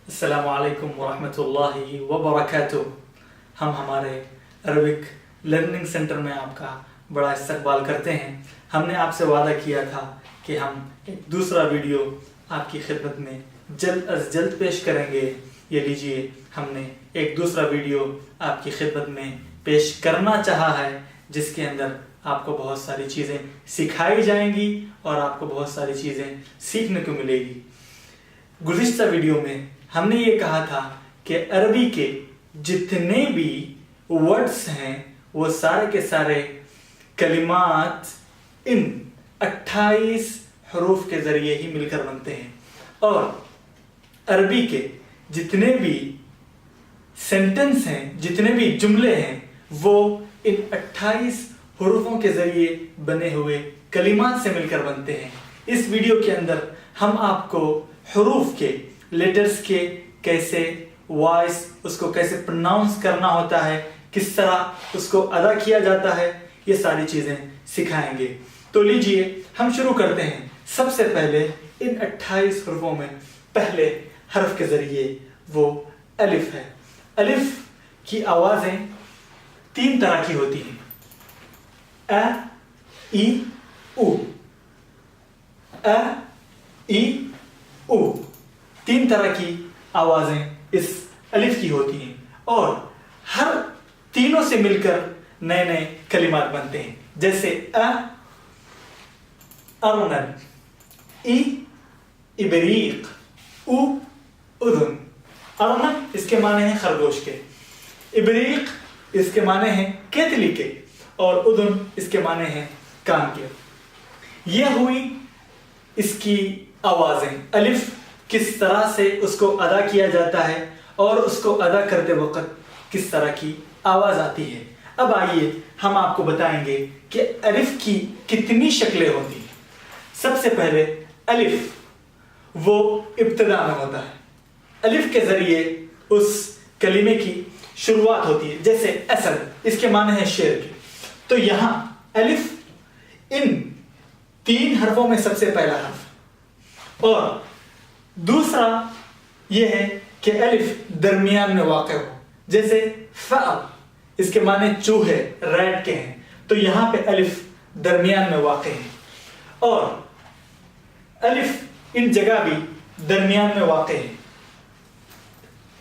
अस्सलामु अलैकुम वरहमतुल्लाहि वबरकातुह। हम हमारे अरबिक लर्निंग सेंटर में आपका बड़ा इस्तकबाल करते हैं। हमने आपसे वादा किया था कि हम एक दूसरा वीडियो आपकी खिदमत में जल्द अज जल्द पेश करेंगे। ये लीजिए, हमने एक दूसरा वीडियो आपकी खिदमत में पेश करना चाहा है, जिसके अंदर आपको बहुत सारी चीज़ें सिखाई जाएंगी और आपको बहुत सारी चीज़ें सीखने को मिलेगी। गुज़िश्ता वीडियो में हमने ये कहा था कि अरबी के जितने भी वर्ड्स हैं वो सारे के सारे कलिमात इन 28 हरूफ के ज़रिए ही मिलकर बनते हैं, और अरबी के जितने भी सेंटेंस हैं, जितने भी जुमले हैं, वो इन 28 हरूफों के ज़रिए बने हुए कलिमात से मिलकर बनते हैं। इस वीडियो के अंदर हम आपको हरूफ के, लेटर्स के कैसे वॉइस, उसको कैसे प्रोनाउंस करना होता है, किस तरह उसको अदा किया जाता है, ये सारी चीज़ें सिखाएंगे। तो लीजिए हम शुरू करते हैं। सबसे पहले इन 28 हरफों में पहले हर्फ के ज़रिए वो अलिफ है। अलिफ की आवाज़ें 3 तरह की होती हैं, अ, ई, उ। अ, ई, उ, 3 तरह की आवाजें इस अलिफ की होती हैं, और हर तीनों से मिलकर नए नए कलिमात बनते हैं। जैसे अ, अरनब, ई, इबरीक, उ, उदुन। अरनब इसके माने हैं खरगोश के, इबरीक इसके माने हैं केतली के, और उदुन इसके माने हैं कान के। ये हुई इसकी आवाजें। अलिफ किस तरह से उसको अदा किया जाता है और उसको अदा करते वक्त किस तरह की आवाज आती है। अब आइए हम आपको बताएंगे कि अलिफ की कितनी शक्लें होती हैं। सबसे पहले अलिफ वो इब्तिदा में होता है। अलिफ के जरिए उस कलीमे की शुरुआत होती है। जैसे असद, इसके माने हैं शेर के। तो यहां अलिफ इन 3 हरफों में सबसे पहला हर्फ, और दूसरा यह है कि अलिफ दरमियान में वाक़ हो। जैसे फ़अ, इसके माने चूहे, रैट के हैं, तो यहां पे अलिफ दरमियान में वाक़ है, और अलिफ इन जगह भी दरमियान में वाक़ है।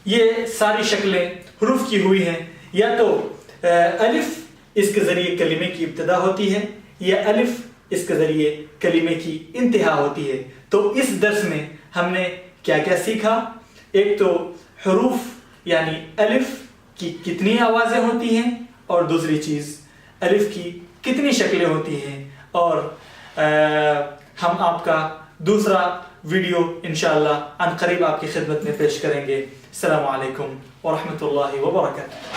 ये सारी शक्लें हुरूफ की हुई हैं। या तो अलिफ इसके जरिए कलीमे की इब्तिदा होती है, या अलिफ इसके जरिए कलीमे की इंतहा होती है। तो इस दर्स में हमने क्या क्या सीखा? एक तो हुरूफ यानी अलिफ की कितनी आवाजें होती हैं, और दूसरी चीज अलिफ की कितनी शक्लें होती हैं। और हम आपका दूसरा वीडियो इंशाअल्लाह अनकरीब आपकी खिदमत में पेश करेंगे। अस्सलामु अलैकुम व रहमतुल्लाहि व बरकातुहू।